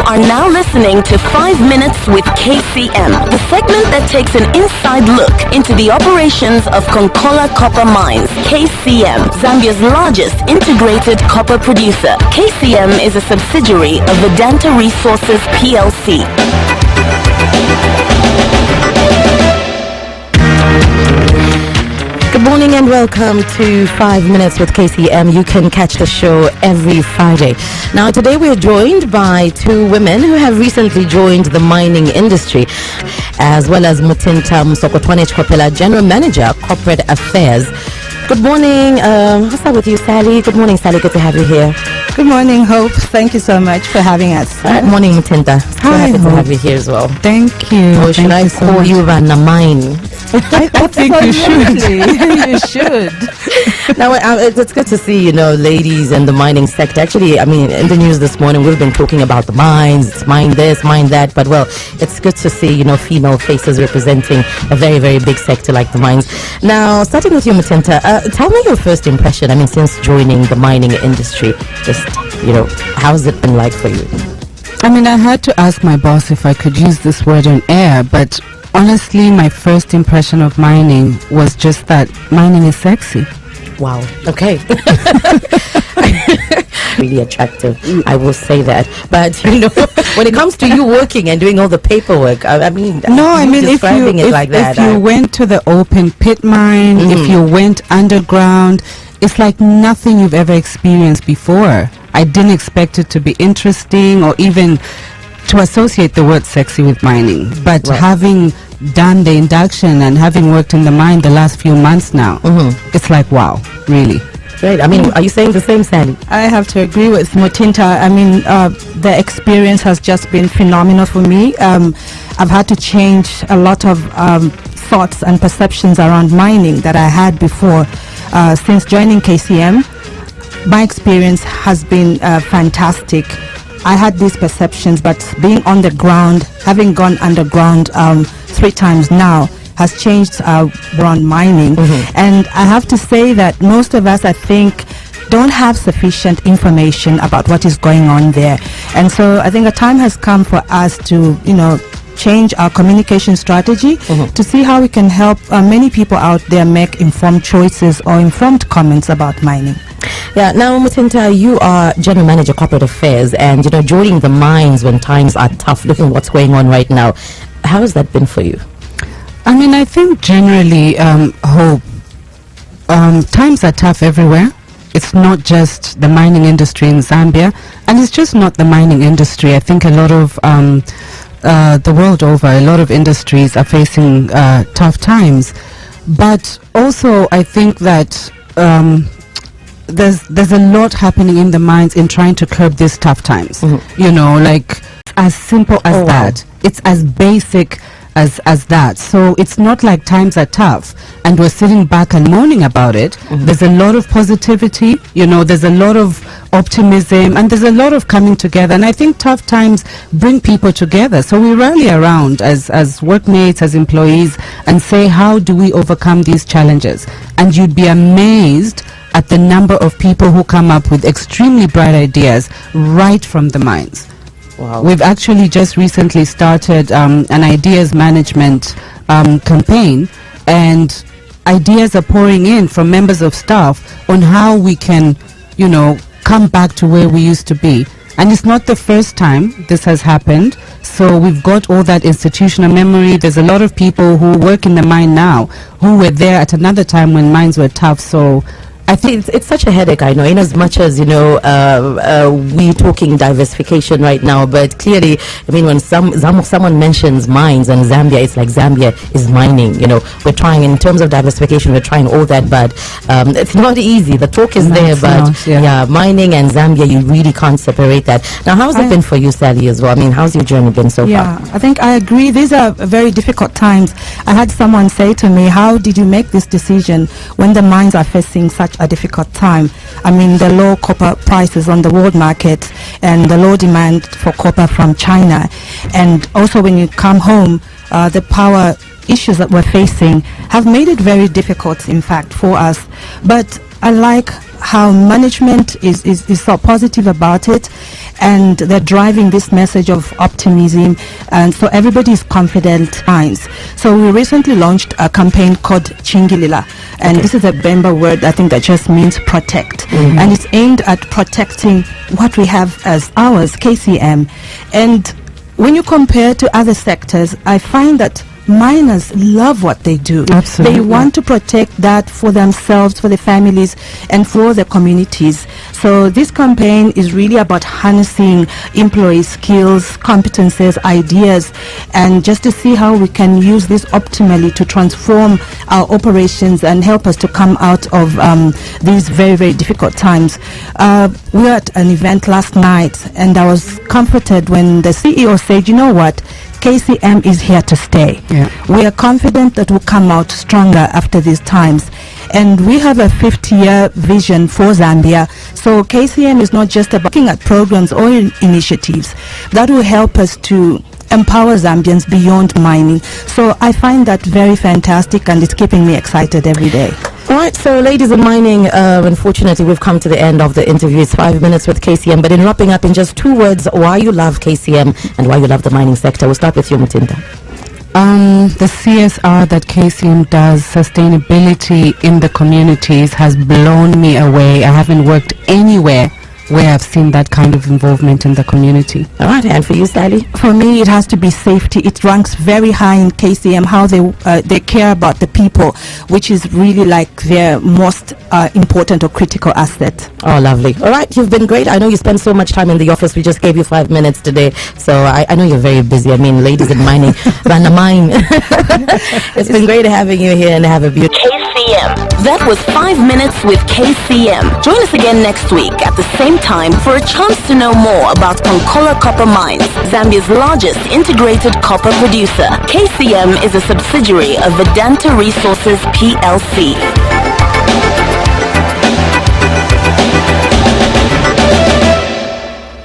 are now listening to 5 Minutes with KCM, the segment that takes an inside look into the operations of Konkola Copper Mines. KCM, Zambia's largest integrated copper producer. KCM is a subsidiary of Vedanta Resources PLC. Good morning and welcome to 5 Minutes with KCM. You can catch the show every Friday. Now today we're joined by two women who have recently joined the mining industry, as well as Mutinta Musokotwane Chikopela, General Manager, Corporate Affairs. Good morning. I'll start with you, Sally. Good morning, Sally. Good to have you here. Good morning, Hope. Thank you so much for having us. Good morning, Mutinta. Hi, happy Hope. to have you here as well. Thank you. Or should I call you Ranamine? I think you should. You should. Now, it's good to see, ladies in the mining sector. Actually, in the news this morning, we've been talking about the mines, mine this, mine that. But, well, it's good to see, female faces representing a very, very big sector like the mines. Now, starting with you, Mutinta, tell me your first impression, since joining the mining industry. Just, how's it been like for you? I had to ask my boss if I could use this word on air, but honestly, my first impression of mining was just that mining is sexy. Wow. Okay. Really attractive, I will say that. But when it comes to you working and doing all the paperwork, describing it like that. If you went to the open pit mine, if you went underground, it's like nothing you've ever experienced before. I didn't expect it to be interesting or even to associate the word sexy with mining. But having done the induction and having worked in the mine the last few months now, it's like, wow, really. Great. Are you saying the same, Sandy? I have to agree with Mutinta. The experience has just been phenomenal for me. I've had to change a lot of thoughts and perceptions around mining that I had before. Since joining KCM, my experience has been fantastic. I had these perceptions, but being on the ground, having gone underground 3 times now, has changed around mining. And I have to say that most of us, I think, don't have sufficient information about what is going on there. And so I think the time has come for us to, change our communication strategy to see how we can help many people out there make informed choices or informed comments about mining. Yeah, now Mutinta, you are General Manager Corporate Affairs, and joining the mines when times are tough, looking at what's going on right now. How has that been for you? I think generally, Hope, times are tough everywhere. It's not just the mining industry in Zambia, and it's just not the mining industry. I think a lot of the world over, a lot of industries are facing tough times. But also, I think that there's a lot happening in the mines in trying to curb these tough times. Like as simple as that. It's as basic as that. So it's not like times are tough and we're sitting back and moaning about it. There's a lot of positivity, there's a lot of optimism, and there's a lot of coming together. And I think tough times bring people together. So we rally around as workmates, as employees, and say, how do we overcome these challenges? And you'd be amazed at the number of people who come up with extremely bright ideas right from the mines. Wow. We've actually just recently started an ideas management campaign, and ideas are pouring in from members of staff on how we can, come back to where we used to be. And it's not the first time this has happened. So we've got all that institutional memory. There's a lot of people who work in the mine now who were there at another time when mines were tough. So I think it's such a headache, I know, in as much as, we're talking diversification right now, but clearly, when someone mentions mines and Zambia, it's like Zambia is mining, we're trying, in terms of diversification, we're trying all that, but it's not easy. The talk is there, but mining and Zambia, you really can't separate that. Now, how's it been for you, Sally, as well? How's your journey been so far? Yeah, I think I agree. These are very difficult times. I had someone say to me, how did you make this decision when the mines are facing such a difficult time? The low copper prices on the world market and the low demand for copper from China, and also when you come home, the power issues that we're facing have made it very difficult, in fact, for us. But I like how management is so positive about it, and they're driving this message of optimism, and so everybody is confident. So we recently launched a campaign called Chingilila, and this is a Bemba word I think that just means protect, and it's aimed at protecting what we have as ours, KCM. And when you compare to other sectors, I find that miners love what they do. Absolutely. They want to protect that for themselves, for their families, and for the communities. So this campaign is really about harnessing employee skills, competences, ideas, and just to see how we can use this optimally to transform our operations and help us to come out of these very, very difficult times. We were at an event last night, and I was comforted when the CEO said, you know what, KCM is here to stay. Yeah. We are confident that we'll come out stronger after these times. And we have a 50-year vision for Zambia. So KCM is not just about looking at programs or initiatives that will help us to empower Zambians beyond mining. So I find that very fantastic, and it's keeping me excited every day. All right, so ladies in mining, unfortunately we've come to the end of the interview. It's 5 minutes with KCM, but in wrapping up in just 2 words, why you love KCM and why you love the mining sector. We'll start with you, Mutinta. The CSR that KCM does, sustainability in the communities, has blown me away. I haven't worked anywhere where I've seen that kind of involvement in the community. All right, and for you, Sally? For me, it has to be safety. It ranks very high in KCM, how they care about the people, which is really like their most important or critical asset. Oh, lovely. All right, you've been great. I know you spend so much time in the office. We just gave you 5 minutes today, so I know you're very busy. I mean, ladies in mining, run a mine. It's been great having you here, and have a beautiful KCM. That was 5 minutes with KCM. Join us again next week at the same time for a chance to know more about Konkola Copper Mines, Zambia's largest integrated copper producer. KCM is a subsidiary of Vedanta Resources PLC.